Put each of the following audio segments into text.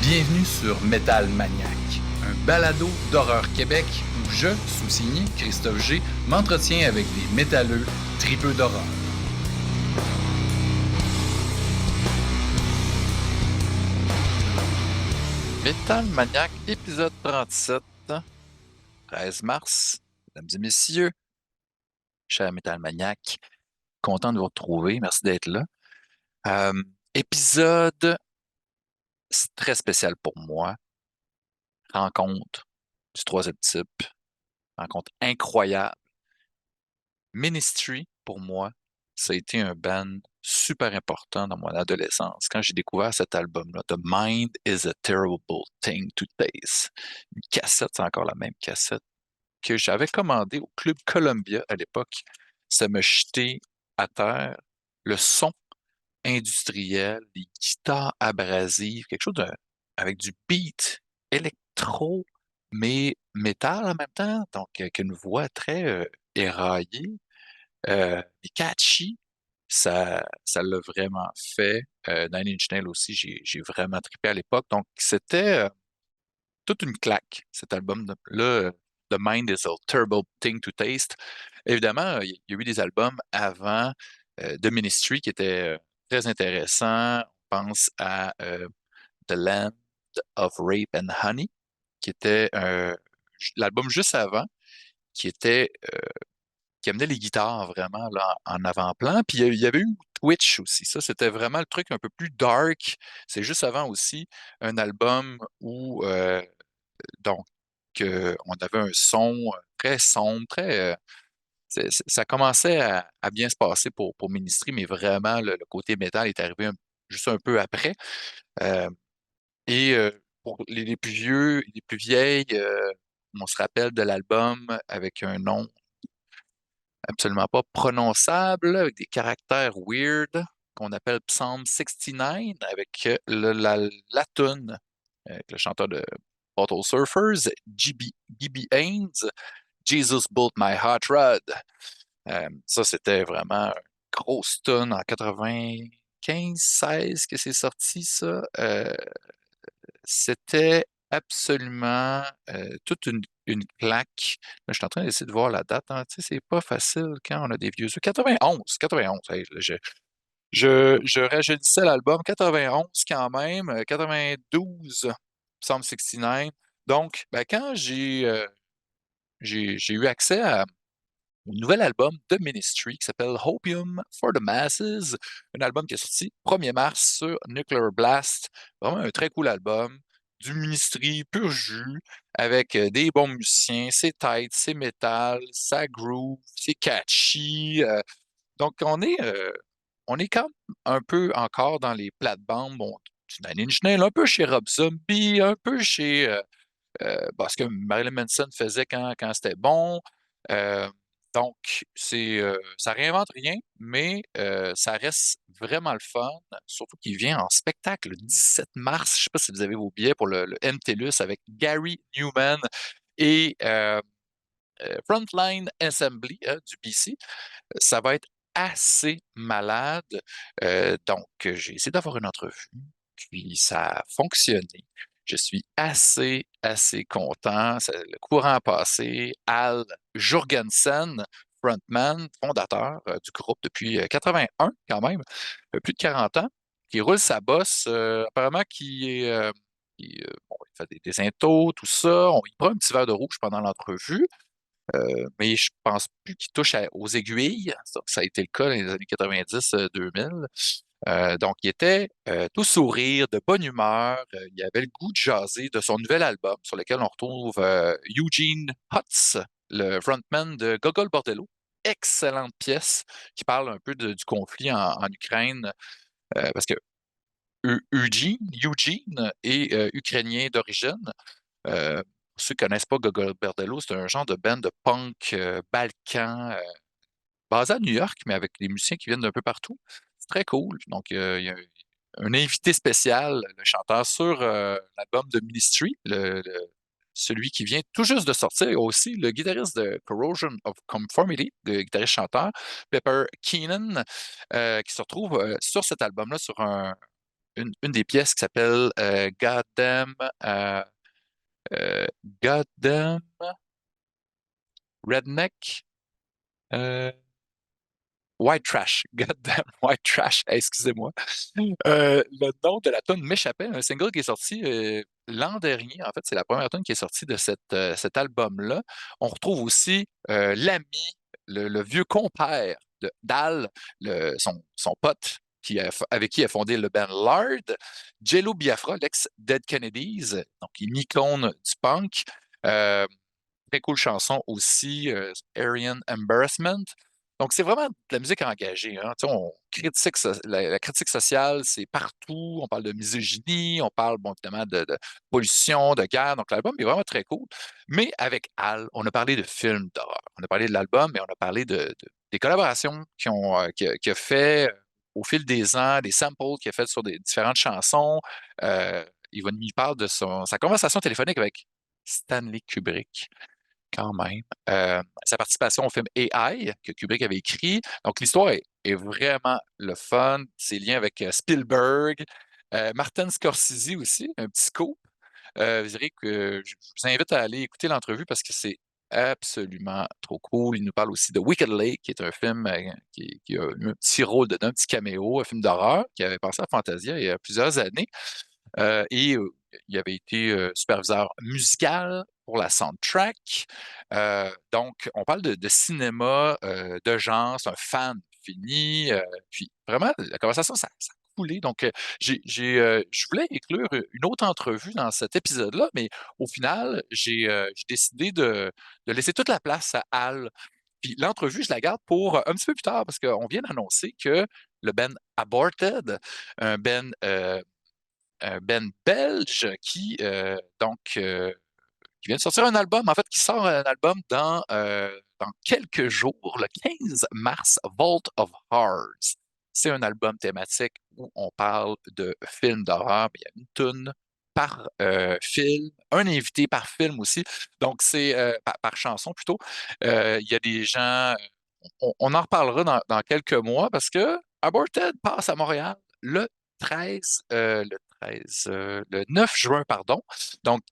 Bienvenue sur Métal, Maniaques, un balado d'horreur Québec où je, sous-signé Christophe G, m'entretiens avec des métalleux tripeux d'horreur. Métal Maniaque, épisode 37, 13 mars. Mesdames et messieurs, chers Métal Maniaque, content de vous retrouver. Merci d'être là. Épisode très spécial pour moi. Rencontre du troisième type. Rencontre incroyable. Ministry, pour moi, ça a été un band super important dans mon adolescence. Quand j'ai découvert cet album-là, The Mind is a Terrible Thing to Taste. Une cassette, c'est encore la même cassette que j'avais commandé au Club Columbia à l'époque. Ça m'a jeté à terre. Le son industriel, les guitares abrasives, quelque chose avec du beat électro, mais métal en même temps, donc avec une voix très éraillée et catchy. Ça l'a vraiment fait. Nine Inch Nails aussi, j'ai vraiment trippé à l'époque. Donc, c'était toute une claque, cet album-là. The Mind is a Terrible Thing to Taste. Évidemment, il y a eu des albums avant The Ministry qui étaient très intéressants. On pense à The Land of Rape and Honey, qui était l'album juste avant, qui était qui amenait les guitares vraiment là, en avant-plan. Puis il y avait eu Twitch aussi. Ça, c'était vraiment le truc un peu plus dark. C'est juste avant aussi un album où donc, on avait un son très sombre, ça commençait à bien se passer pour Ministry, mais vraiment, le côté métal est arrivé juste un peu après. Euh, et pour les plus vieux, les plus vieilles, on se rappelle de l'album avec un nom absolument pas prononçable, avec des caractères weird, qu'on appelle Psalm 69, avec la toune, avec le chanteur de Bottle Surfers, Gibby Haynes, Jesus Built My Hot Rod. Ça, c'était vraiment une grosse tune en 95-16 que c'est sorti, ça. C'était absolument toute une claque. Là, je suis en train d'essayer de voir la date, hein. Tu sais, c'est pas facile quand on a des vieux yeux. 91. Hey, je rajeunissais l'album. 91 quand même. 92, Psalm 69. Donc, ben, quand j'ai eu accès au nouvel album de Ministry qui s'appelle Hopium for the Masses, un album qui est sorti 1er mars sur Nuclear Blast. Vraiment un très cool album. Du Ministry pur jus, avec des bons musiciens. C'est tight, c'est métal, ça groove, c'est catchy. Donc, on est quand même un peu encore dans les plates-bandes. Bon, du Nine Inch Nails, un peu chez Rob Zombie, un peu chez ce que Marilyn Manson faisait quand c'était bon. Euh, donc, ça réinvente rien, mais ça reste vraiment le fun, surtout qu'il vient en spectacle le 17 mars. Je ne sais pas si vous avez vos billets pour le MTLUS avec Gary Newman et Frontline Assembly du BC. Ça va être assez malade. Donc, j'ai essayé d'avoir une entrevue, puis ça a fonctionné. Je suis assez content. Le courant a passé. Al Jourgensen, frontman, fondateur du groupe depuis 81 quand même, plus de 40 ans, qui roule sa bosse, apparemment bon, il fait des intos, tout ça. Il prend un petit verre de rouge pendant l'entrevue. Mais je pense plus qu'il touche aux aiguilles. Ça a été le cas dans les années 90-2000. Donc, il était tout sourire, de bonne humeur. Il avait le goût de jaser de son nouvel album sur lequel on retrouve Eugene Hutz, le frontman de Gogol Bordello. Excellente pièce qui parle un peu du conflit en Ukraine parce que Eugene est ukrainien d'origine. Pour ceux qui ne connaissent pas Gogol Bordello, c'est un genre de band de punk balkan basé à New York, mais avec des musiciens qui viennent d'un peu partout. C'est très cool. Donc, il y a un invité spécial, le chanteur sur l'album de Ministry, celui qui vient tout juste de sortir aussi, le guitariste de Corrosion of Conformity, le guitariste-chanteur, Pepper Keenan, qui se retrouve sur cet album-là, sur une des pièces qui s'appelle Goddamn, Goddamn Redneck. White Trash, Goddamn White Trash, excusez-moi. Le nom de la tune m'échappait, un single qui est sorti l'an dernier. En fait, c'est la première tune qui est sortie de cet album-là. On retrouve aussi l'ami, le vieux compère d'Al, son pote, avec qui il a fondé le band Lard, Jello Biafra, l'ex-Dead Kennedys, donc une icône du punk. Très cool chanson aussi, Aryan Embarrassment. Donc, c'est vraiment de la musique engagée. Hein. Tu sais, la critique sociale, c'est partout. On parle de misogynie, on parle, bon, évidemment, de pollution, de guerre. Donc, l'album est vraiment très cool. Mais avec Al, on a parlé de films d'horreur. On a parlé de l'album, mais on a parlé des collaborations qu'il a fait au fil des ans, des samples qu'il a fait sur des différentes chansons. Il parle de sa conversation téléphonique avec Stanley Kubrick quand même. Sa participation au film AI que Kubrick avait écrit. Donc, l'histoire est vraiment le fun. Ses liens avec Spielberg, Martin Scorsese aussi, un petit scoop. Vous verrez que je vous invite à aller écouter l'entrevue parce que c'est absolument trop cool. Il nous parle aussi de Wicked Lake, qui est un film qui a eu un petit rôle dedans, un petit caméo, un film d'horreur qui avait passé à Fantasia il y a plusieurs années. Et il avait été superviseur musical pour la soundtrack. Donc, on parle de cinéma, de genre, c'est un fan fini. Puis vraiment, la conversation, ça a coulé. Donc, je voulais inclure une autre entrevue dans cet épisode-là, mais au final, j'ai décidé de laisser toute la place à Al. Puis l'entrevue, je la garde pour un petit peu plus tard parce qu'on vient d'annoncer que le band Aborted, un band belge qui vient de sortir un album, en fait, qui sort un album dans quelques jours, le 15 mars, Vault of Horrors. C'est un album thématique où on parle de films d'horreur, mais il y a une toune par film, un invité par film aussi. Donc, c'est par chanson plutôt. Il y a des gens, on en reparlera dans quelques mois parce que Aborted passe à Montréal le 13, le 9 juin, pardon. Donc,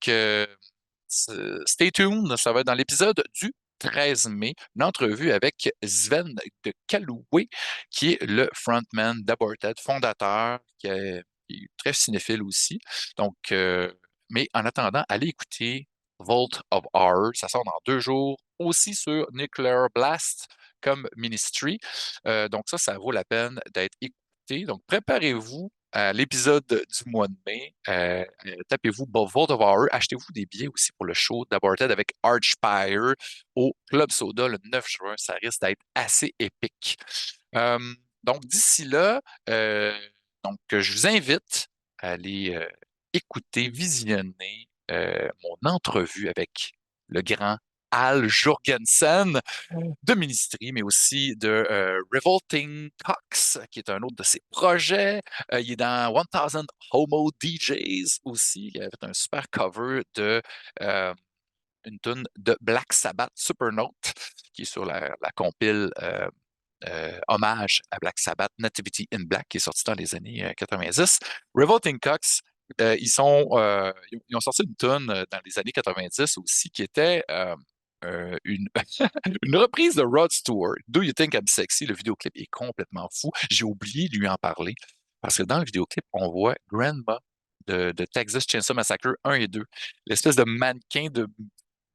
stay tuned, ça va être dans l'épisode du 13 mai, une entrevue avec Sven de Caloué, qui est le frontman d'Aborted, fondateur, qui est très cinéphile aussi. Donc, mais en attendant, allez écouter Vault of Horror, ça sort dans 2 jours, aussi sur Nuclear Blast comme Ministry. Donc ça vaut la peine d'être écouté. Donc, préparez-vous à l'épisode du mois de mai. Tapez-vous Vault of Horror. Achetez-vous des billets aussi pour le show d'Aborted avec Archspire au Club Soda le 9 juin. Ça risque d'être assez épique. Euh, donc, d'ici là, je vous invite à aller écouter, visionner mon entrevue avec le grand Al Jourgensen de Ministry, mais aussi de Revolting Cocks, qui est un autre de ses projets. Il est dans 1000 Homo DJs aussi. Il a fait un super cover de une tune de Black Sabbath, Supernote, qui est sur la compile hommage à Black Sabbath, Nativity in Black, qui est sorti dans les années 90. Revolting Cocks, ils ont sorti une tune dans les années 90 aussi, qui était une, une reprise de Rod Stewart. Do You Think I'm Sexy? Le vidéoclip est complètement fou. J'ai oublié de lui en parler parce que dans le vidéoclip, on voit Grandma de Texas Chainsaw Massacre 1 et 2, l'espèce de mannequin de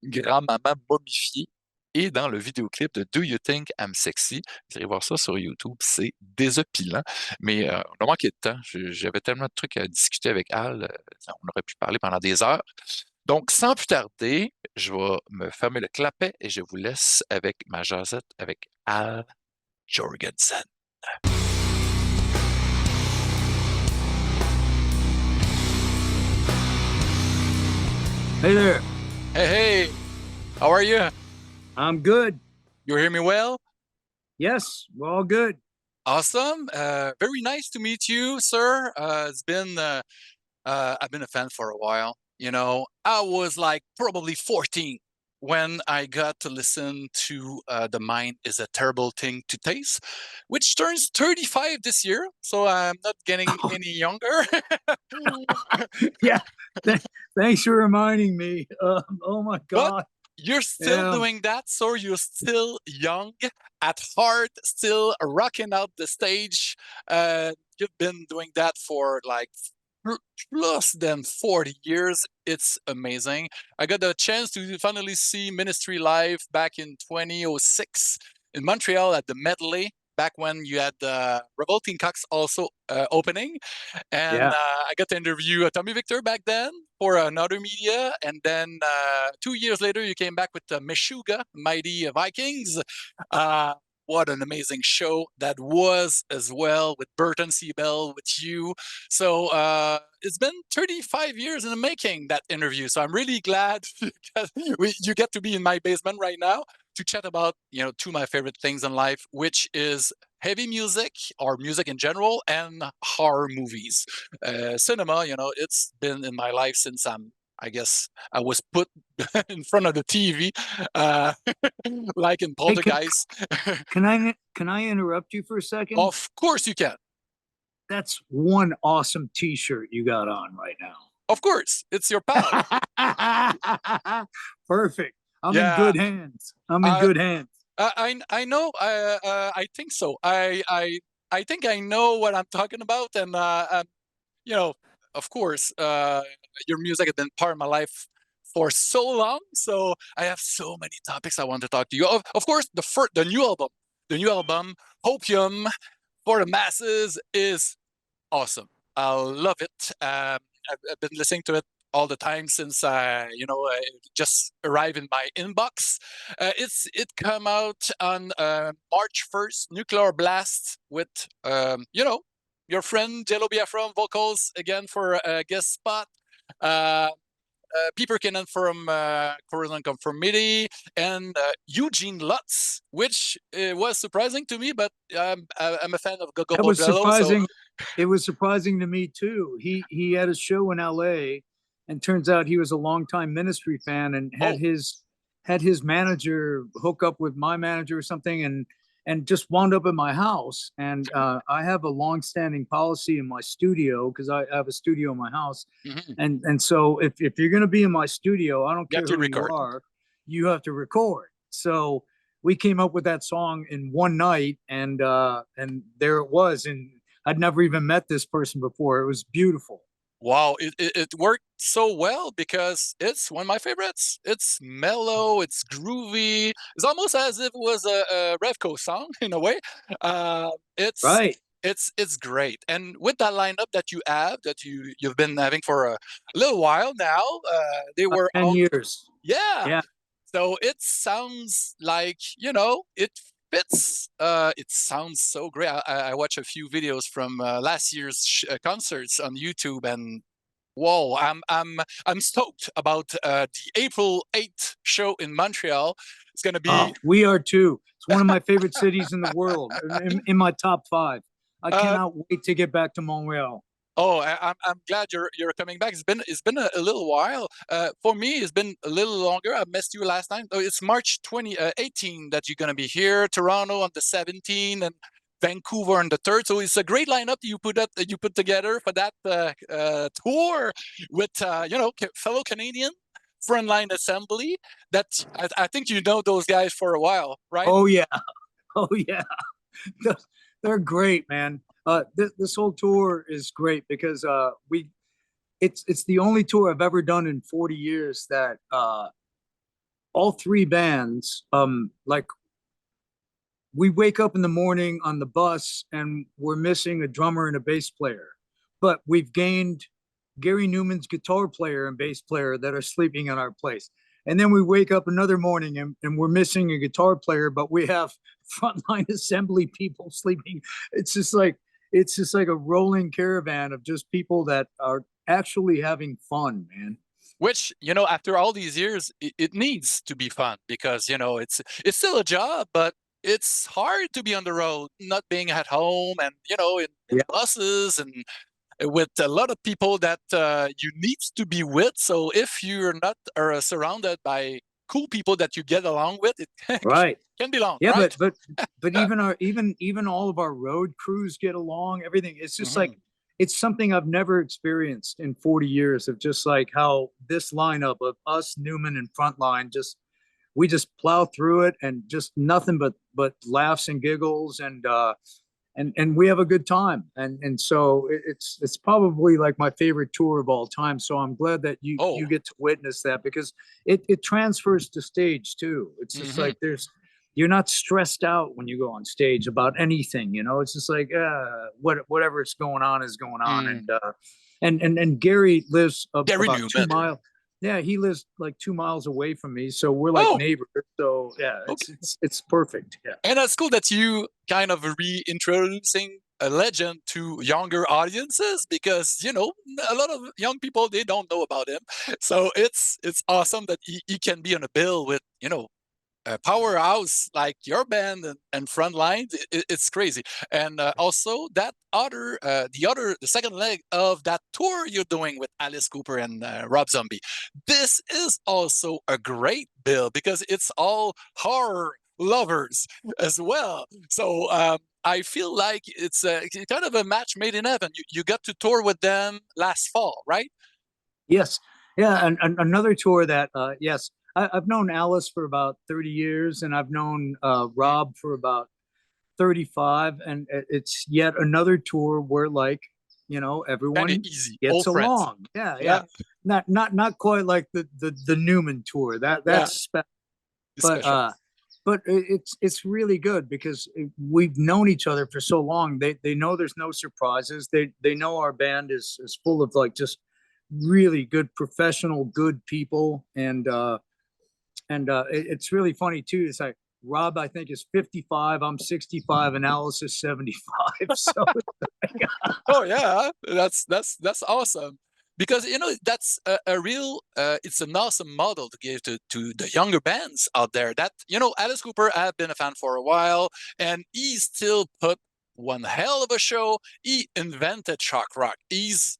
grand-maman momifiée. Et dans le vidéoclip de Do You Think I'm Sexy, vous allez voir ça sur YouTube, c'est désopilant. Mais on a manqué de temps. J'avais tellement de trucs à discuter avec Al, on aurait pu parler pendant des heures. Donc, sans plus tarder, je vais me fermer le clapet et je vous laisse avec ma jasette avec Al Jourgensen. Hey there. Hey, how are you? I'm good. You hear me well? Yes, we're all good. Awesome. Very nice to meet you, sir. I've been a fan for a while. I was like probably 14 when I got to listen to The Mind is a Terrible Thing to Taste, which turns 35 this year. So I'm not getting any younger. Yeah. Thanks for reminding me. Oh my But God. you're still doing that, so you're still young at heart, still rocking out the stage. You've been doing that for like plus than 40 years. It's amazing. I got the chance to finally see Ministry live back in 2006 in Montreal at the Medley, back when you had the Revolting Cocks also opening. And Yeah. I got to interview Tommy Victor back then for another media. And then 2 years later, you came back with Meshuggah, Mighty Vikings. What an amazing show that was as well, with Burton Siebel, with you. So it's been 35 years in the making, that interview. So I'm really glad you get to be in my basement right now to chat about, two of my favorite things in life, which is heavy music or music in general and horror movies. Cinema, it's been in my life since I guess I was put in front of the TV, like in Hey, Poltergeist. can I interrupt you for a second? Of course you can. That's one awesome T-shirt you got on right now. Of course, it's your pal. Perfect. I'm in Yeah. good hands. I'm in good hands. I know. I think so. I think I know what I'm talking about, and of course, your music has been part of my life for so long. So I have so many topics I want to talk to you. Of course, the new album, Hopium for the Masses, is awesome. I love it. I've been listening to it all the time since it just arrived in my inbox. It come out on March 1st, Nuclear Blast, with your friend Jello Biafra vocals again for a guest spot. Peter Kinnan from Correlon Conformity, and Eugene Lutz, which was surprising to me, but I'm a fan of Gogo That was Bordello. surprising. It was surprising to me too. He had a show in LA, and turns out he was a longtime Ministry fan and had his manager hook up with my manager or something, and just wound up at my house. And I have a long-standing policy in my studio, because I have a studio in my house. Mm-hmm. And so if you're going to be in my studio, I don't care who record. you are, you have to record. So we came up with that song in one night, and there it was. And I'd never even met this person before. It was beautiful. Wow, it worked so well because it's one of my favorites. It's mellow, it's groovy. It's almost as if it was a Revco song in a way. It's right. It's great. And with that lineup that you have, that you've been having for a little while now, they were 10 years. Yeah. So it sounds like, it fits. It sounds so great. I watched a few videos from last year's concerts on YouTube, and whoa, I'm stoked about the April 8th show in Montreal. It's gonna be. We are too. It's one of my favorite cities in the world, in my top 5. I cannot wait to get back to Montreal. Oh, I'm glad you're coming back. It's been a little while. For me, it's been a little longer. I missed you last time. Oh, it's March 2018 that you're gonna be here. Toronto on the 17th, and Vancouver on the 3rd. So it's a great lineup you put together for that tour with fellow Canadian Frontline Assembly. That I think you know those guys for a while, right? Oh yeah, they're great, man. This whole tour is great because it's the only tour I've ever done in 40 years that all 3 bands, like, we wake up in the morning on the bus and we're missing a drummer and a bass player, but we've gained Gary Newman's guitar player and bass player that are sleeping in our place. And then we wake up another morning and we're missing a guitar player, but we have Frontline Assembly people sleeping. It's just like a rolling caravan of just people that are actually having fun, man. Which, after all these years, it needs to be fun because, it's still a job, but it's hard to be on the road, not being at home and, in buses and with a lot of people that you need to be with. So if you're not surrounded by cool people that you get along with, it Right. can be long. Yeah, right? but even all of our road crews get along. Everything. It's just like it's something I've never experienced in 40 years of just like how this lineup of us, Newman, and Frontline we just plow through it and just nothing but laughs and giggles and we have a good time and so it's probably like my favorite tour of all time. So I'm glad that you get to witness that because it transfers to stage too. It's just like you're not stressed out when you go on stage about anything, you know. It's just like whatever's going on is going on. And Gary lives about Newman. 2 miles. Yeah, he lives like 2 miles away from me, so we're like neighbors. So yeah, it's perfect. Yeah, and that's cool that you kind of reintroducing a legend to younger audiences because a lot of young people, they don't know about him. So it's awesome that he can be on a bill with a powerhouse like your band and Frontline. It's crazy. And also that the second leg of that tour you're doing with Alice Cooper and Rob Zombie. This is also a great bill because it's all horror lovers as well. So I feel like it's kind of a match made in heaven. You got to tour with them last fall, right? Yes. Yeah. And another tour that, yes, I've known Alice for about 30 years and I've known Rob for about 35. And it's yet another tour where like, everyone gets along. Yeah. Not quite like the Newman tour. That's special. But it's really good because we've known each other for so long. They know there's no surprises. They know our band is full of like just really good professional, good people. And it's really funny too. It's like Rob, I think, is 55. I'm 65, and Alice is 75. So, oh yeah, that's awesome. Because that's a real it's an awesome model to give to the younger bands out there. That Alice Cooper, I've been a fan for a while, and he still put one hell of a show. He invented shock rock. He's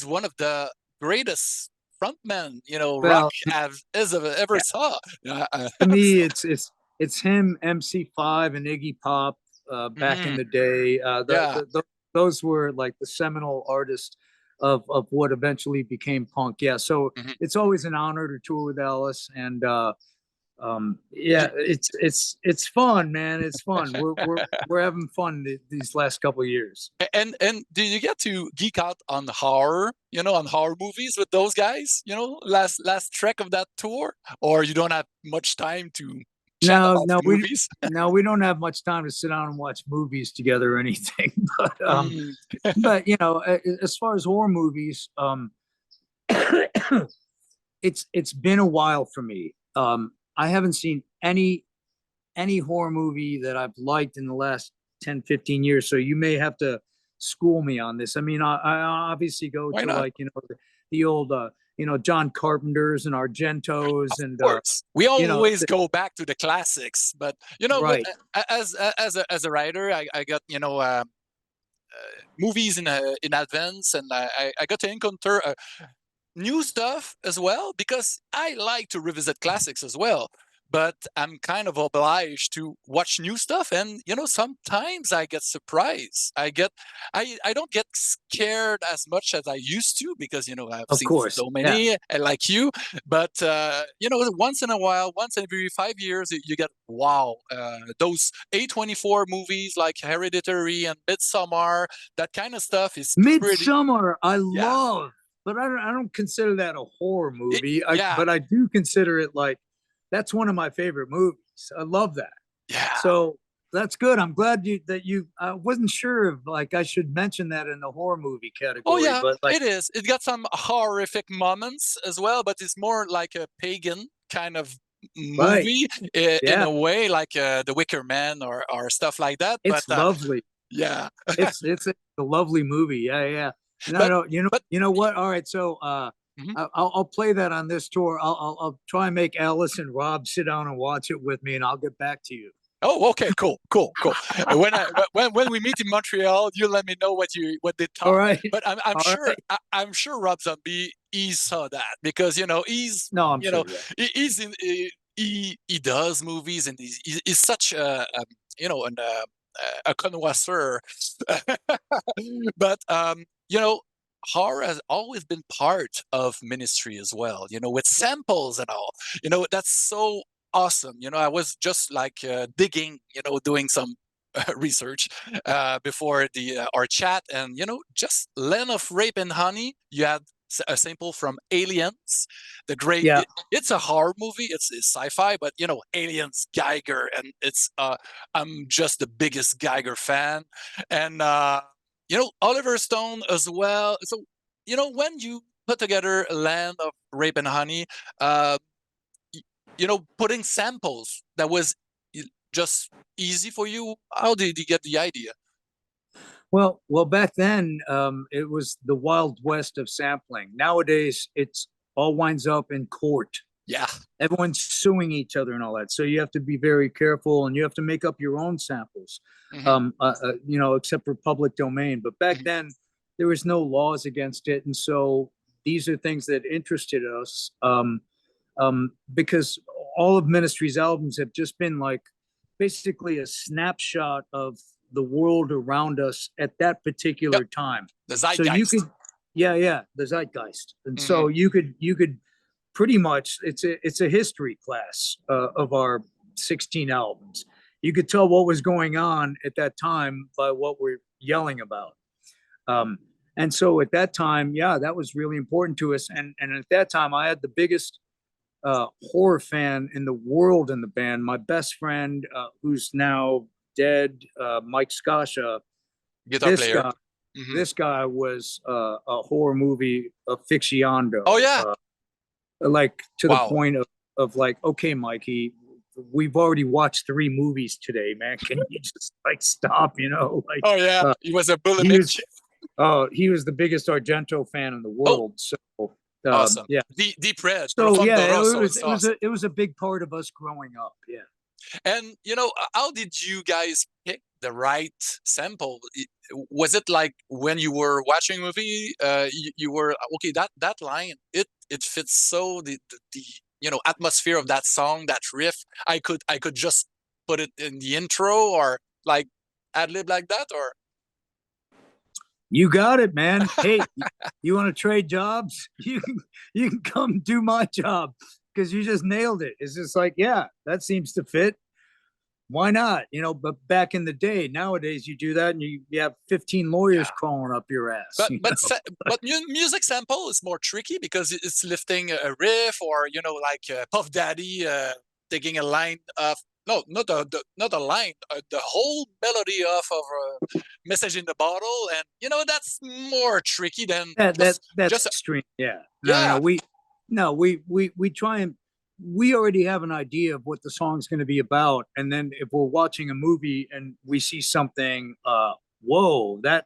one of the greatest frontmen rock I've ever saw. To me, it's him, MC5, and Iggy Pop back in the day. Those were like the seminal artists of what eventually became punk. Yeah, so it's always an honor to tour with Alice, and it's fun, man. It's fun. We're having fun these last couple of years. And do you get to geek out on horror, on horror movies with those guys? Last trek of that tour, or you don't have much time to chat about movies? No, we don't have much time to sit down and watch movies together or anything. But as far as horror movies, it's been a while for me. I haven't seen any horror movie that I've liked in the last 10, 15 years. So you may have to school me on this. I mean, I obviously go to like, the old, John Carpenters and Argentos. And we always go back to the classics, but right. As a writer, I got, movies in advance, and I got to encounter new stuff as well, because I like to revisit classics as well, but I'm kind of obliged to watch new stuff. And sometimes I get surprised. I don't get scared as much as I used to, because I've seen so many, like you. But once in a while, once every 5 years, you get those A24 movies like Hereditary and Midsommar. That kind of stuff is Midsommar. I love. But I don't consider that a horror movie. But I do consider it like, that's one of my favorite movies. I love that. Yeah. So that's good. I'm glad I wasn't sure if like I should mention that in the horror movie category. Oh yeah, but it is. It got some horrific moments as well, but it's more like a pagan kind of movie in a way, like The Wicker Man or stuff like that. It's lovely. Yeah. it's a lovely movie. Yeah. No, you know what? All right, so I'll play that on this tour. I'll try and make Alice and Rob sit down and watch it with me, and I'll get back to you. Oh, okay, cool. When we meet in Montreal, you let me know what they All thought. right. But I'm All sure right. I'm sure Rob Zombie he saw that because he's No, I'm you know sure. Yeah. he's in he does movies and he's such a connoisseur. But horror has always been part of ministry as well. With samples and all. That's so awesome. I was just like digging, doing some research before our chat, and just Land of Rape and Honey. You had a sample from Aliens, the great. Yeah. It's a horror movie. It's sci-fi, but Aliens, Geiger, and it's. I'm just the biggest Geiger fan, and Oliver Stone as well. So when you put together Land of Rape and Honey, uh, putting samples that was just easy for you. How did you get the idea? Well, back then, it was the Wild West of sampling. Nowadays, it's all winds up in court. Yeah. Everyone's suing each other and all that. So you have to be very careful, and you have to make up your own samples, except for public domain. But back then, there was no laws against it, and so these are things that interested us, because all of Ministry's albums have just been like basically a snapshot of the world around us at that particular time. The So zeitgeist. you could, the zeitgeist, and so you could pretty much it's a history class of our 16 albums. You could tell what was going on at that time by what we're yelling about. And so at that time, that was really important to us. And at that time, I had the biggest horror fan in the world in the band. My best friend, who's now dead, Mike Scascia. Guitar player. This guy was a horror movie aficionado. Oh yeah. Like to the point of like, okay, Mikey, we've already watched 3 movies today, man. Can you just like stop? Like. Oh yeah, he was a bulimic. He was the biggest Argento fan in the world. So awesome. Yeah. Deep Red. So yeah, it was a big part of us growing up. Yeah. And how did you guys pick the right sample? Was it like when you were watching a movie, you were okay? That line it fits so the atmosphere of that song, that riff. I could just put it in the intro or like ad lib like that, or. You got it, man. Hey, you want to trade jobs? You can come do my job because you just nailed it. It's just like, yeah, that seems to fit. Why not? But back in the day, nowadays you do that and you have 15 lawyers crawling up your ass. But music sample is more tricky because it's lifting a riff or like Puff Daddy taking a line of. No, not a line. The whole melody of a Message in the Bottle, and that's more tricky than that's just extreme. Yeah. No, we try and we already have an idea of what the song's going to be about, and then if we're watching a movie and we see something, whoa, that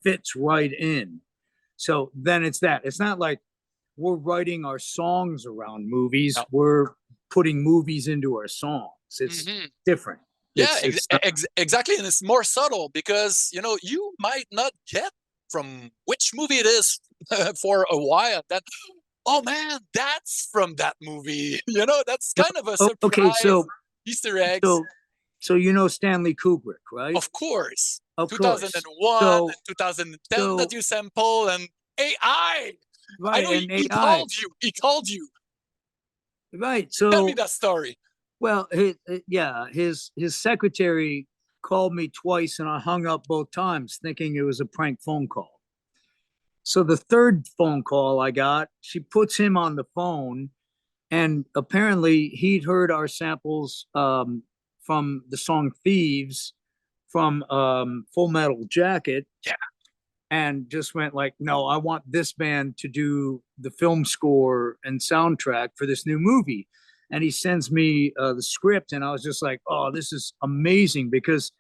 fits right in. So then it's that. It's not like we're writing our songs around movies. No. We're putting movies into our songs. It's different. Yeah, exactly. And it's more subtle because, you might not get from which movie it is for a while. That, oh man, that's from that movie. That's kind of a surprise. Okay, so Easter eggs. So Stanley Kubrick, right? Of course. Of 2001 course. and 2010 that you sample, and AI. Right, I know he called you. He called you. Right. So tell me that story. Well, his secretary called me twice, and I hung up both times, thinking it was a prank phone call. So the third phone call I got, she puts him on the phone, and apparently he'd heard our samples from the song "Thieves" from Full Metal Jacket. Yeah. And just went like, no, I want this band to do the film score and soundtrack for this new movie. And he sends me the script, and I was just like, oh, this is amazing, because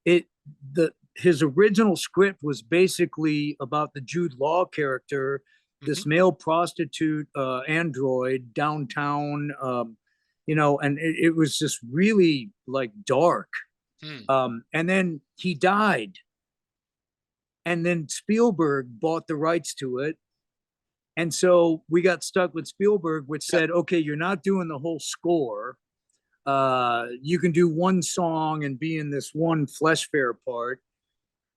his original script was basically about the Jude Law character, this male prostitute android downtown, and it was just really like dark. And then he died. And then Spielberg bought the rights to it. And so we got stuck with Spielberg, which said, okay, you're not doing the whole score. You can do one song and be in this one flesh fair part.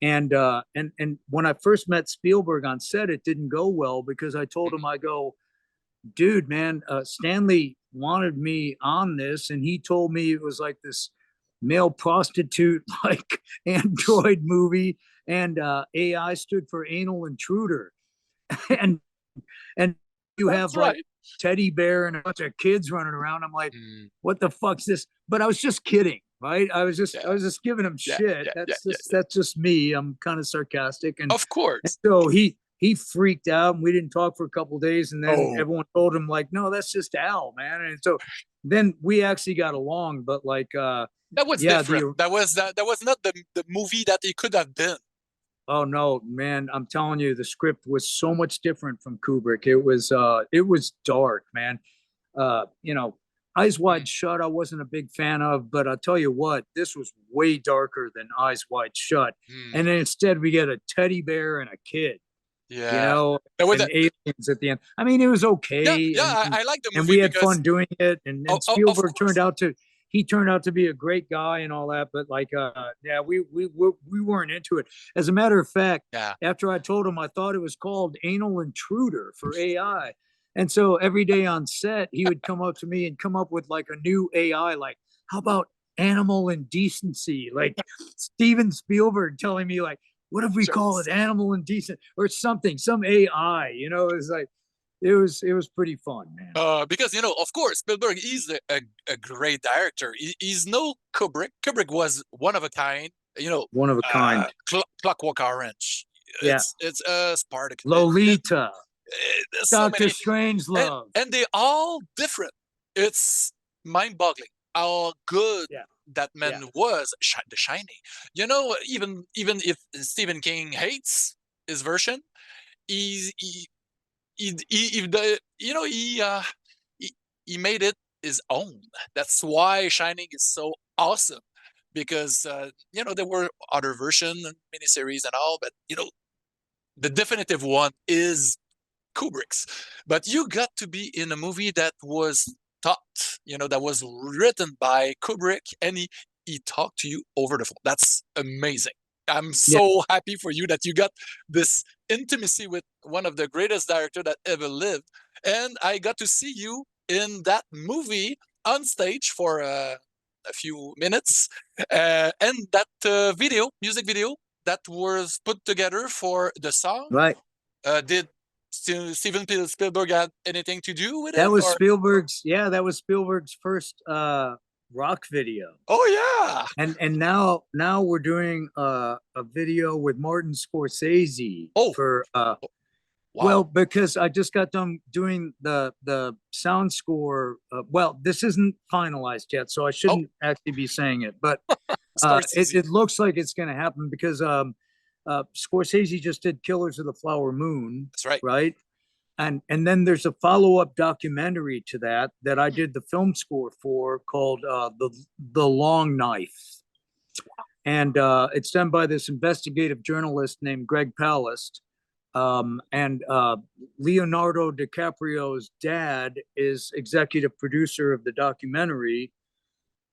And when I first met Spielberg on set, it didn't go well because I told him, I go, dude, man, Stanley wanted me on this, and he told me it was like this male prostitute like android movie, and AI stood for anal intruder, and you have That's right. like teddy bear and a bunch of kids running around. I'm like, what the fuck's this? But I was just kidding, right? I was just giving him shit. That's just me. I'm kind of sarcastic, and of course. And so he freaked out, and we didn't talk for a couple of days, and then everyone told him like, no, that's just Al, man. And so then we actually got along, but like that was different. That was not the movie that it could have been. Oh no, man! I'm telling you, the script was so much different from Kubrick. It was dark, man. Eyes Wide Shut, I wasn't a big fan of, but I'll tell you what, this was way darker than Eyes Wide Shut. And then instead, we get a teddy bear and a kid. Yeah, and aliens at the end. I mean, it was okay. Yeah, I like the movie, and we had fun doing it. And Spielberg turned out to be a great guy and all that, but like we weren't into it. As a matter of fact, after I told him I thought it was called Anal Intruder for AI, and so every day on set he would come up to me and come up with like a new AI, like, how about Animal Indecency, like Steven Spielberg telling me like, what if we call it Animal Indecent or something, some AI, it was like, it was pretty fun, man. Because of course, Spielberg is a great director. He's no Kubrick. Kubrick was one of a kind. One of a kind. Clockwork Orange. Yeah. It's Spartacus. Lolita. Doctor Strangelove. And they're all different. It's mind-boggling how good that man was. The Shining. Even if Stephen King hates his version, he made it his own. That's why Shining is so awesome, because there were other versions, miniseries and all, but the definitive one is Kubrick's. But you got to be in a movie that was taught, that was written by Kubrick, and he talked to you over the phone. That's amazing. I'm so happy for you that you got this intimacy with one of the greatest directors that ever lived. And I got to see you in that movie on stage for a few minutes. And that music video that was put together for the song. Right. Did Steven Spielberg have anything to do with it? That was Spielberg's first rock video. Oh yeah. And now we're doing a video with Martin Scorcese for wow. Well, because I just got done doing the sound score. Well, this isn't finalized yet, so I shouldn't actually be saying it, but it looks like it's going to happen because Scorsese just did Killers of the Flower Moon. That's right. Right. And then there's a follow-up documentary to that I did the film score for, called the Long Knife. And it's done by this investigative journalist named Greg Palast. And Leonardo DiCaprio's dad is executive producer of the documentary.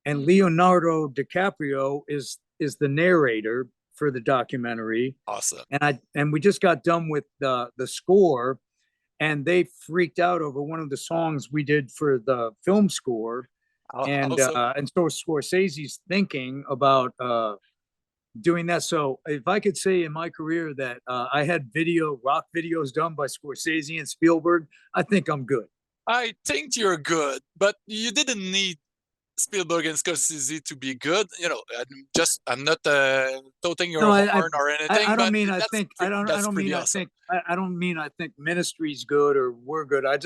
And Leonardo DiCaprio is the narrator for the documentary. Awesome. And we just got done with the score. And they freaked out over one of the songs we did for the film score. And so Scorsese's thinking about doing that. So if I could say in my career that I had rock videos done by Scorsese and Spielberg, I think I'm good. I think you're good, but you didn't need Spielberg and Scorsese to be good. I'm not toting your horn or anything. I don't mean I think Ministry's good or we're good. I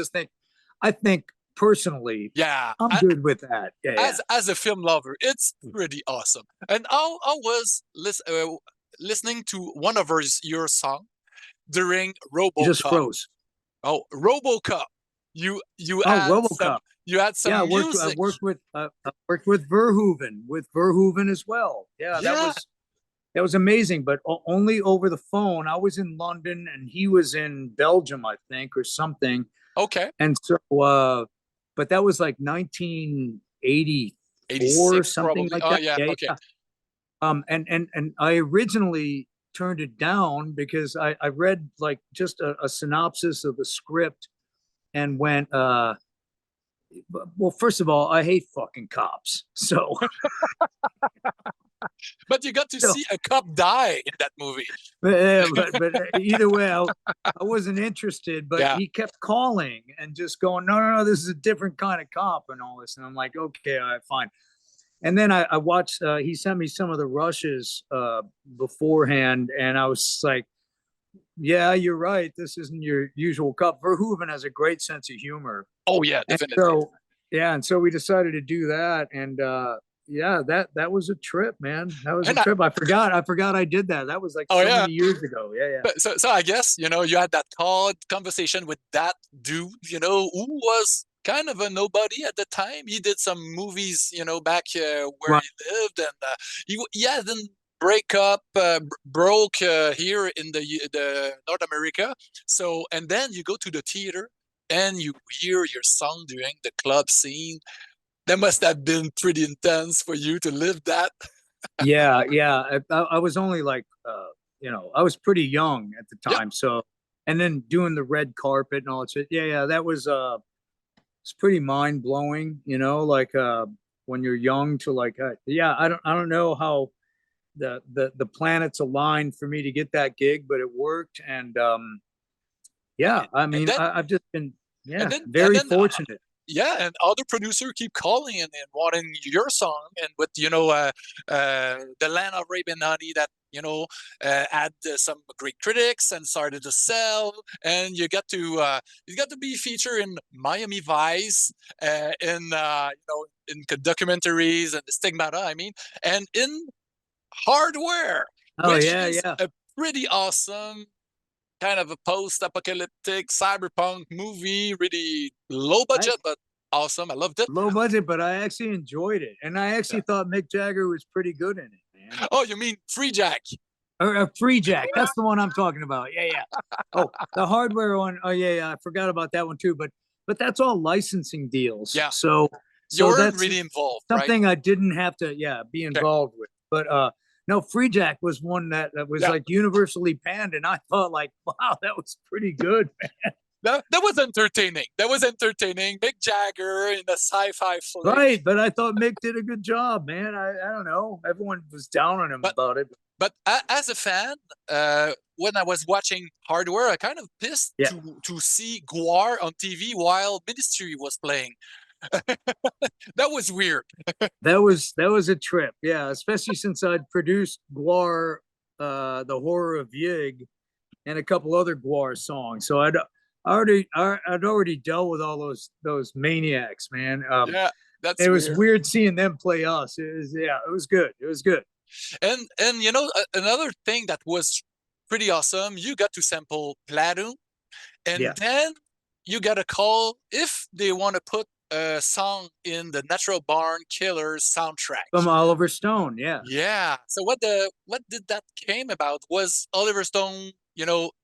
think personally, I'm good with that. As a film lover, it's pretty awesome. And I was listening to one of your songs during RoboCop. You just froze. RoboCop. you Oh, had RoboCop. some Yeah, I music. worked with Verhoeven as well. Yeah, Yeah. that was amazing, but only over the phone. I was in London and he was in Belgium, I think, or something. Okay. And so, but that was like 1984, 86 something probably. like Oh that. yeah. Yeah, Okay. yeah. And I originally turned it down because I read like just a synopsis of the script and went, well, first of all, I hate fucking cops. So, But you got to so see a cop die in that movie. but either way, I wasn't interested. But Yeah. he kept calling and just going, no, this is a different kind of cop and all this. And I'm like, okay, all right, fine. And then I watched. He sent me some of the rushes beforehand, and I was like, yeah, you're right. This isn't your usual cop. Verhoeven has a great sense of humor. Oh yeah, And definitely. so, yeah, and so we decided to do that, and yeah, that was a trip, man. That was a And trip. I forgot I did that. That was like oh so yeah. many years ago. Yeah, yeah. But so I guess you had that conversation with that dude, who was kind of a nobody at the time. He did some movies, back where Right. he lived, and he hadn't broke here in the North America. So and then you go to the theater and you hear your song during the club scene. That must have been pretty intense for you to live that. Yeah, yeah. I was only like, I was pretty young at the Yeah. time. So, and then doing the red carpet and all that shit. Yeah, yeah. That was it's pretty mind blowing. Like when you're young to like, yeah. I don't know how the planets aligned for me to get that gig, but it worked. And yeah, I And mean, then I've just been and yeah then and very then fortunate. yeah, and other producer keep calling and wanting your song, and with the Land of Rape and Honey that had some great critics and started to sell, and you got to be featured in Miami Vice, in documentaries and Stigmata, I mean, and in Hardware, Oh which yeah, is yeah. a pretty awesome kind of a post-apocalyptic cyberpunk movie, really low I budget, but awesome. I loved it. low budget, but I actually enjoyed it, and I Yeah. actually thought Mick Jagger was pretty good in it, man. Oh, you mean Free Jack? Or Free Jack, that's the one I'm talking about. Yeah, yeah. Oh, the Hardware one. Oh yeah, yeah. I forgot about that one too. But that's all licensing deals. Yeah. So You're that's really involved, right? something I didn't have to be Okay. involved with. But no, Free Jack was one that was Yeah. like universally panned, and I thought like, wow, that was pretty good, man. That was entertaining. That was entertaining. Mick Jagger in a sci-fi flick. Right, but I thought Mick did a good job, man. I don't know. Everyone was down on him about it. But as a fan, when I was watching Hardware, I kind of pissed Yeah. to see Guar on TV while Ministry was playing. That was weird. That was a trip, yeah. Especially since I'd produced Guar, the Horror of Yig, and a couple other Guar songs. So I'd already dealt with all those Maniacs, man. Yeah, that's it was weird. weird seeing them play us. It was good. It was good. And another thing that was pretty awesome, you got to sample Platoon, and Yeah. then you got a call if they want to put a song in the Natural Born Killers soundtrack. From Oliver Stone, yeah. Yeah. So what did that came about? Was Oliver Stone,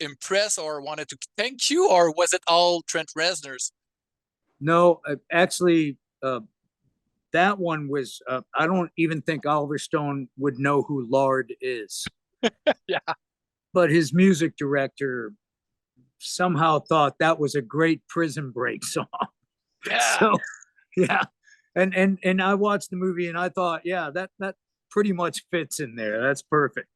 impressed or wanted to thank you, or was it all Trent Reznor's? No, actually, that one was. I don't even think Oliver Stone would know who Lard is. Yeah. But his music director somehow thought that was a great Prison Break song. Yeah. So, yeah, and I watched the movie and I thought, yeah, that pretty much fits in there. That's perfect.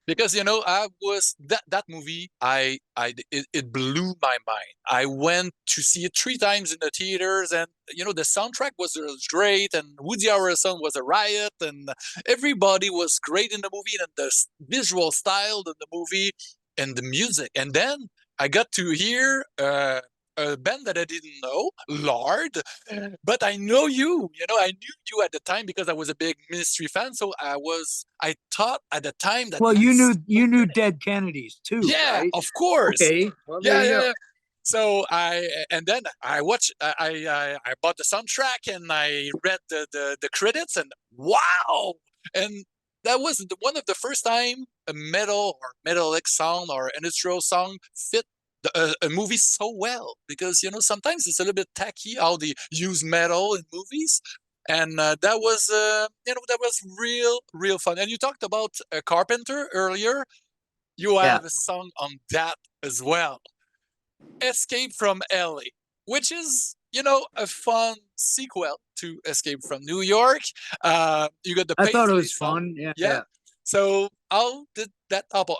Because I was that movie. It blew my mind. I went to see it 3 times in the theaters, and the soundtrack was great, and Woody Harrelson was a riot, and everybody was great in the movie, and the visual style in the movie, and the music. And then I got to hear a band that I didn't know, Lard, but I know you. I knew you at the time because I was a big Ministry fan. So I thought at the time that. Well, you knew Dead Kennedys too. Yeah, right? of course. Okay. Well, Yeah, there you yeah, go. yeah. So and then I watched. I bought the soundtrack and I read the credits and wow! And that was one of the first time a metal or metallic song or industrial song fit a movie so well, because sometimes it's a little bit tacky how they use metal in movies, and that was that was real fun. And you talked about Carpenter earlier. You Yeah. have a song on that as well. Escape from LA, which is, a fun sequel to Escape from New York. You got the I thought it Paisley was song. fun. Yeah, Yeah. yeah. So how did that happen?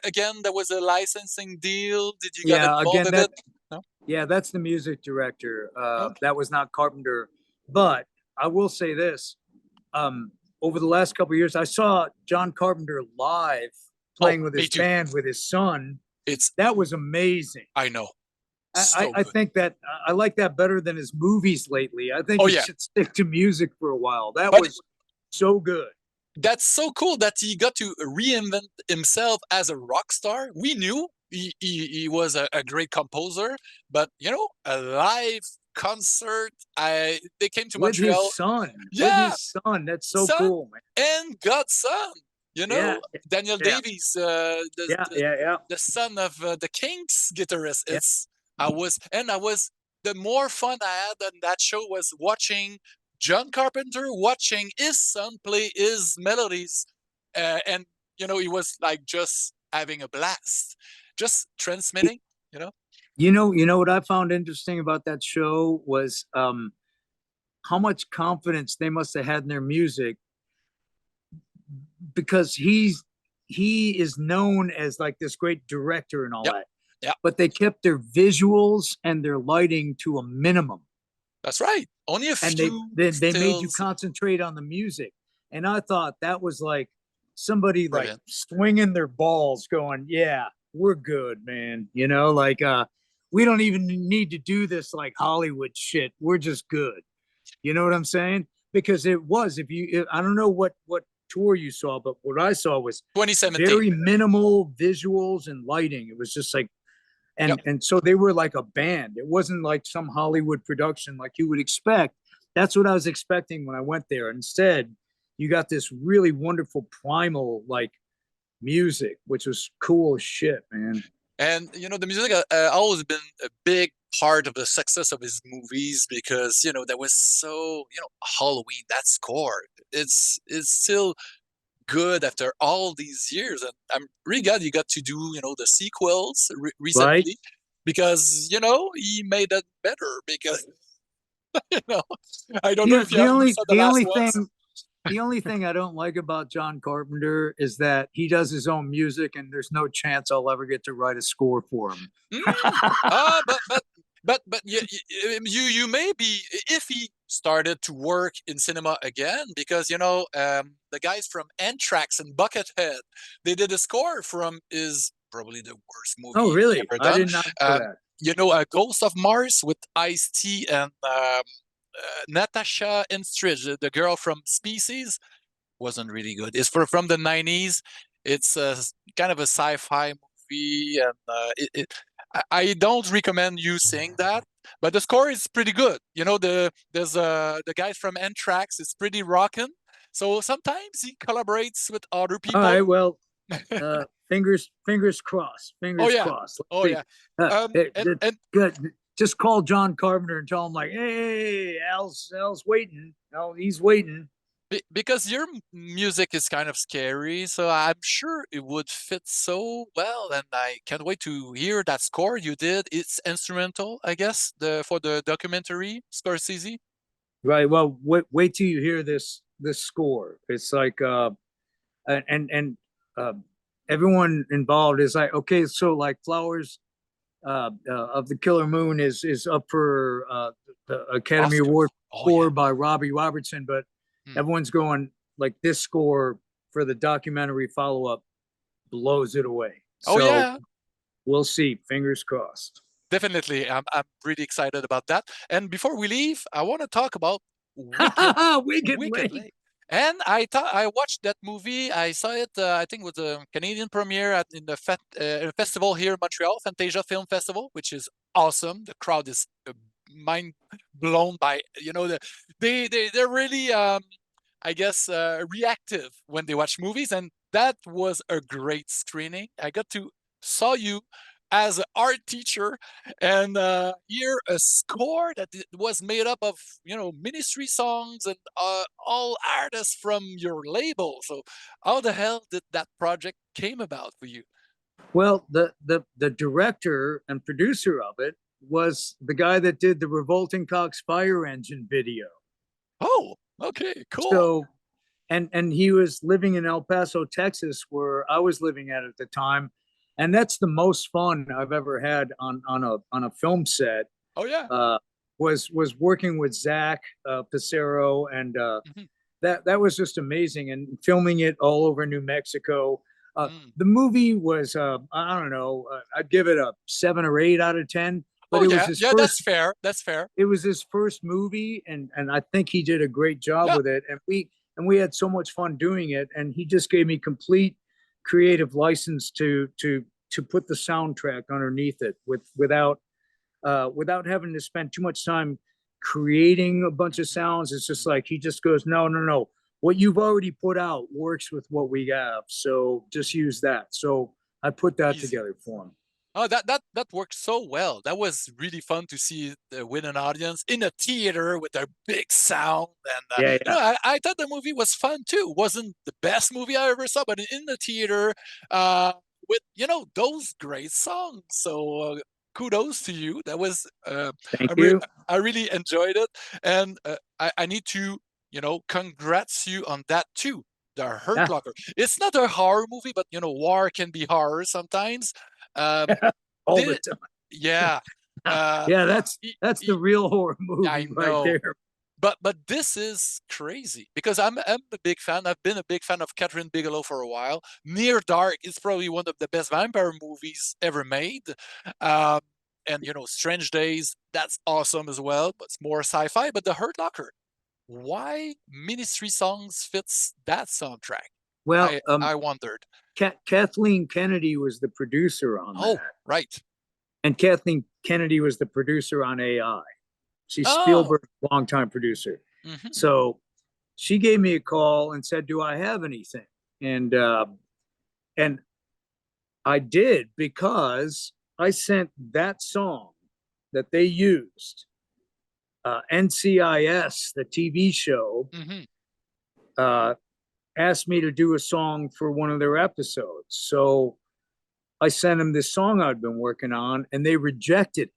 Again, there was a licensing deal. Did you get Yeah, involved again, in it? No? yeah, that's the music director. Okay. That was not Carpenter. But I will say this. Over the last couple of years, I saw John Carpenter live playing with me his too. band with his son. It's That was amazing. I know. I think that I like that better than his movies lately. I think Oh, he yeah. should stick to music for a while. That But- was so good. That's so cool that he got to reinvent himself as a rock star. We knew he was a great composer, but a live concert. They came to With Montreal. his son. Yeah. With his son. That's so Son. cool, man. And Godson, Yeah. Daniel Yeah. Davies, Yeah. the son of the Kinks guitarist. Yeah. I was the more fun I had on that show was watching John Carpenter, watching his son play his melodies, and he was like just having a blast, just transmitting. You know what I found interesting about that show was how much confidence they must have had in their music, because he is known as like this great director and all Yep. that. Yeah. But they kept their visuals and their lighting to a minimum. That's right. Only a And few. they made you stills. concentrate on the music. And I thought that was like somebody like Brilliant. swinging their balls going, yeah, we're good, man. Like we don't even need to do this like Hollywood shit. We're just good. You know what I'm saying? Because it was, I don't know what tour you saw, but what I saw was 2017. very minimal visuals and lighting. It was just like, Yep. and so they were like a band. It wasn't like some Hollywood production like you would expect. That's what I was expecting when I went there. Instead, you got this really wonderful primal like music, which was cool as shit, man. And the music always been a big part of the success of his movies, because that was so Halloween. That score, it's still good after all these years, and I'm really glad you got to do the sequels recently, Right. because he made that better, because I don't know if you saw the last ones. The only thing I don't like about John Carpenter is that he does his own music, and there's no chance I'll ever get to write a score for him. But you may be, if he started to work in cinema again, because the guys from Anthrax and Buckethead, they did a score from is probably the worst movie. Oh, really? Ever done. I did not know that. Ghost of Mars with Ice-T and Natasha Henstridge, the girl from Species, wasn't really good. It's from the 90s. It's kind of a sci-fi movie, and I don't recommend you seeing that, but the score is pretty good. There's the guys from Anthrax. It's pretty rockin'. So sometimes he collaborates with other people. All right, well, fingers crossed. Fingers crossed. Let's see. And Good. Just call John Carpenter and tell him like, hey, Al's waiting. He's waiting. Because your music is kind of scary, so I'm sure it would fit so well, and I can't wait to hear that score you did. It's instrumental, I guess, for the documentary Scorcese. Right. Well, wait till you hear this score. It's like and everyone involved is like, okay, so like Flowers of the Killer Moon is up for the Academy Oscar. Award Oh, score yeah. by Robbie Robertson, but everyone's going like this score for the documentary follow-up blows it away. Oh, So yeah. we'll see. Fingers crossed. Definitely. I'm really excited about that. And before we leave, I want to talk about Wicked Wicked Lake. Lake. And I watched that movie. I saw it, I think, with the Canadian premiere in the festival here in Montreal, Fantasia Film Festival, which is awesome. The crowd is mind blown by, they're really, I guess, reactive when they watch movies, and that was a great screening. I got to saw you as an art teacher and hear a score that was made up of ministry songs and all artists from your label. So how the hell did that project came about for you? Well, the director and producer of it was the guy that did the Revolting Cocks fire engine video. Oh, okay, cool. So, and he was living in El Paso, Texas, where I was living at the time, and that's the most fun I've ever had on a film set. Oh yeah. Was working with Zach Pissarro, and that was just amazing, and filming it all over New Mexico. The movie was I don't know, I'd give it a 7 or 8 out of 10. But Oh it yeah, was his yeah, first, that's fair. That's fair. it was his first movie, and I think he did a great job Yeah. with it. And we had so much fun doing it, and he just gave me complete creative license to put the soundtrack underneath it without having to spend too much time creating a bunch of sounds. It's just like he just goes, no. What you've already put out works with what we have, so just use that. So I put that Easy. together for him. Oh, that worked so well. That was really fun to see with an audience in a theater with a big sound. And Yeah. I thought the movie was fun too. It wasn't the best movie I ever saw, but in the theater with those great songs. So kudos to you. That was Thank you. I really enjoyed it, and I need to congrats you on that too. The Hurt Yeah. Locker. It's not a horror movie, but war can be horror sometimes. All Did the it- time. yeah. Yeah, that's the real horror movie I right know. there. But this is crazy because I'm a big fan. I've been a big fan of Catherine Bigelow for a while. Near Dark is probably one of the best vampire movies ever made. Um, and Strange Days, that's awesome as well, but it's more sci-fi. But The Hurt Locker, why ministry songs fits that soundtrack? Well, I wondered. Kathleen Kennedy was the producer on Oh, that, right. and Kathleen Kennedy was the producer on AI. She's Oh. Spielberg's longtime producer. Mhm. So she gave me a call and said, "Do I have anything?" And I did, because I sent that song that they used, NCIS, the TV show, Mhm. asked me to do a song for one of their episodes. So I sent them this song I'd been working on, and they rejected it.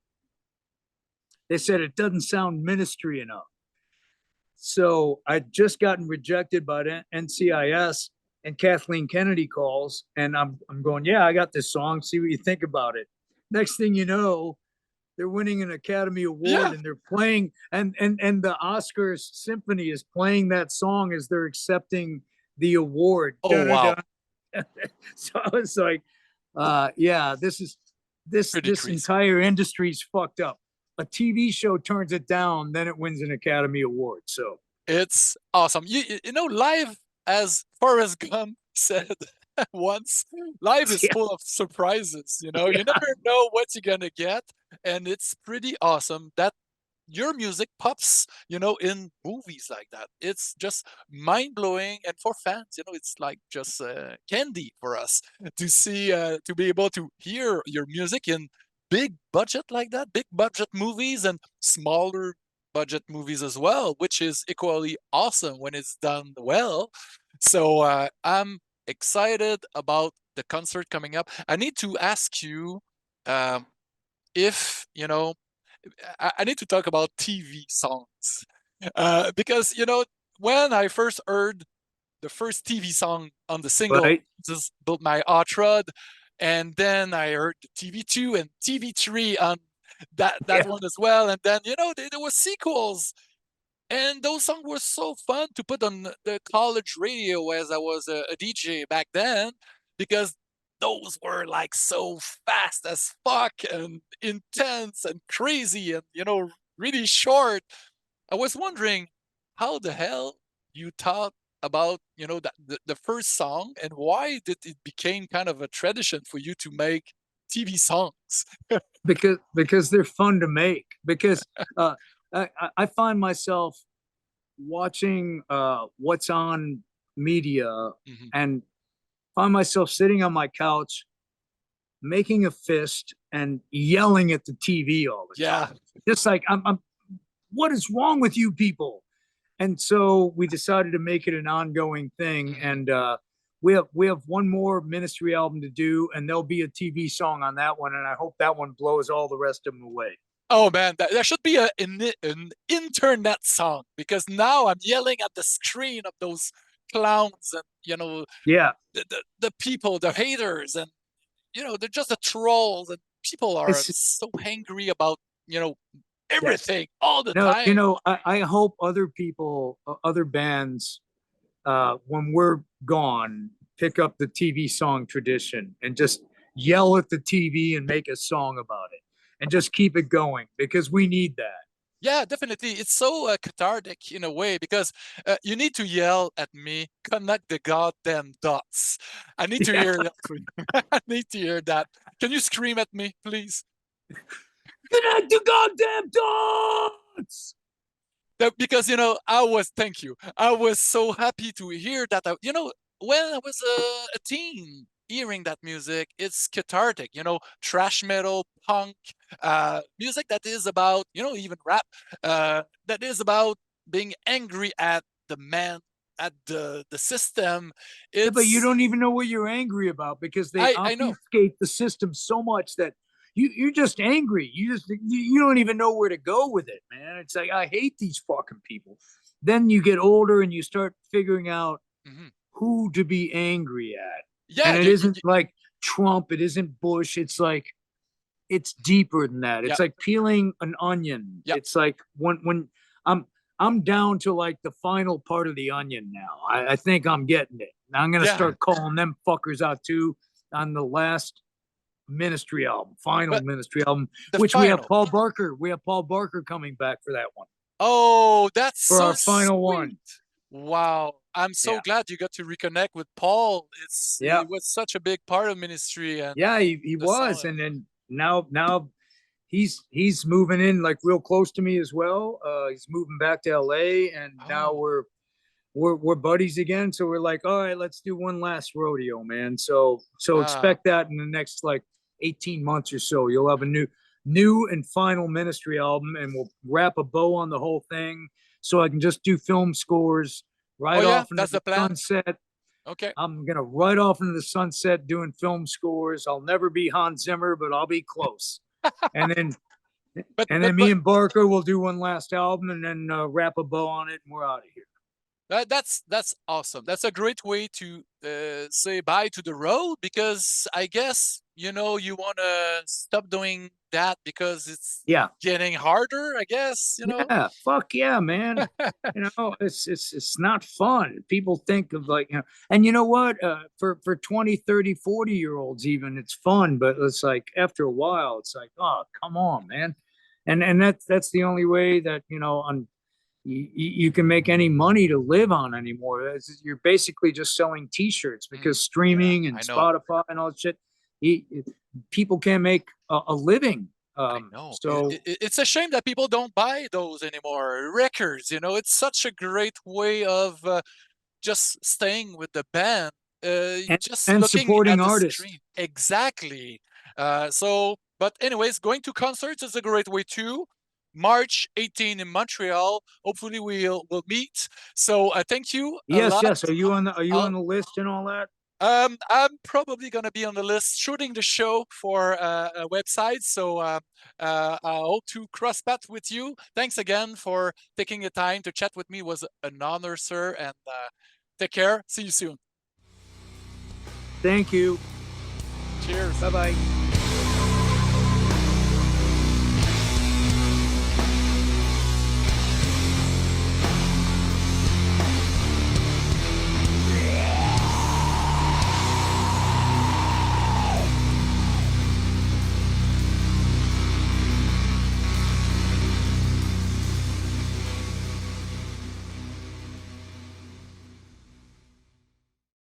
They said it doesn't sound ministry enough. So I'd just gotten rejected by NCIS, and Kathleen Kennedy calls, and I'm going, yeah, I got this song. See what you think about it. Next thing you know, they're winning an Academy Award, Yeah. and they're playing, and the Oscars Symphony is playing that song as they're accepting the award. Oh, wow. So I was like, yeah, this Pretty crazy. entire industry's fucked up. A TV show turns it down, then it wins an Academy Award. So It's awesome. Live, as Forrest Gump said once, live is Yeah. full of surprises. You Yeah. never know what you're gonna get, and it's pretty awesome that your music pops, in movies like that. It's just mind blowing, and for fans, it's like just candy for us to see, to be able to hear your music in big budget like that, big budget movies and smaller budget movies as well, which is equally awesome when it's done well. So I'm excited about the concert coming up. I need to ask you if I need to talk about TV songs because when I first heard the first TV song on the single, Right. just built my hot rod, and then I heard the TV2 and TV3 on that Yeah. one as well, and then there were sequels, and those songs were so fun to put on the college radio as I was a DJ back then, because those were like so fast as fuck and intense and crazy and really short. I was wondering how the hell you thought about the first song, and why did it became kind of a tradition for you to make TV songs. because they're fun to make. Because I find myself watching what's on media and find myself sitting on my couch making a fist and yelling at the TV all the time. Just like I'm what is wrong with you people? And so we decided to make it an ongoing thing. And we have one more Ministry album to do, and there'll be a TV song on that one, and I hope that one blows all the rest of them away. Oh man, there should be an internet song, because now I'm yelling at the screen of those clowns and the people, the haters, and they're just the trolls, and people are so angry about everything all the time. I hope other people, other bands, when we're gone, pick up the TV song tradition and just yell at the TV and make a song about it and just keep it going, because we need that. Yeah, definitely. It's so cathartic in a way, because you need to yell at me, connect the goddamn dots. I need to hear that. I need to hear that. Can you scream at me, please? Connect the goddamn dots! Because, thank you. I was so happy to hear that. When I was a teen, hearing that music, it's cathartic, trash metal, punk, music that is about, even rap, that is about being angry at the man, at the system. But you don't even know what you're angry about, because they obfuscate the system so much that you're just angry. You don't even know where to go with it, man. It's like, I hate these fucking people. Then you get older and you start figuring out who to be angry at. Yeah, and it isn't like Trump. It isn't Bush. It's like, it's deeper than that. It's like peeling an onion. It's like when I'm down to like the final part of the onion now. I think I'm getting it. Now I'm gonna start calling them fuckers out too on the last Ministry album, Ministry album, which we have Paul Barker. We have Paul Barker coming back for that one. Oh, that's for our final one. Wow, I'm so glad you got to reconnect with Paul. He was such a big part of Ministry, and he was, and then now he's moving in like real close to me as well. He's moving back to LA, and now we're buddies again. So we're like, all right, let's do one last rodeo, man. So expect that in the next like 18 months or so. You'll have a new and final Ministry album, and we'll wrap a bow on the whole thing, so I can just do film scores off into the sunset. Okay. I'm gonna ride off into the sunset doing film scores. I'll never be Hans Zimmer, but I'll be close. And then me and Barker will do one last album, and then wrap a bow on it, and we're out of here. That's awesome. That's a great way to say bye to the road, because I guess you want to stop doing that because it's getting harder, I guess. Yeah, fuck yeah, man. It's not fun. People think of like, and you know what, for 20, 30, 40-year-olds even, it's fun, but it's like after a while it's like, oh, come on, man. And that's the only way that you can make any money to live on anymore. You're basically just selling t-shirts, because streaming and Spotify and all that shit, people can't make a living. I know. So it's a shame that people don't buy those anymore. Records, it's such a great way of just staying with the band, and supporting artists. Exactly. But anyways, going to concerts is a great way too. March 18 in Montreal. Hopefully we'll meet. So thank you. Yes. Are you on the list and all that? I'm probably gonna be on the list shooting the show for a website. So I hope to cross paths with you. Thanks again for taking the time to chat with me. It was an honor, sir. And take care. See you soon. Thank you. Cheers. Bye-bye.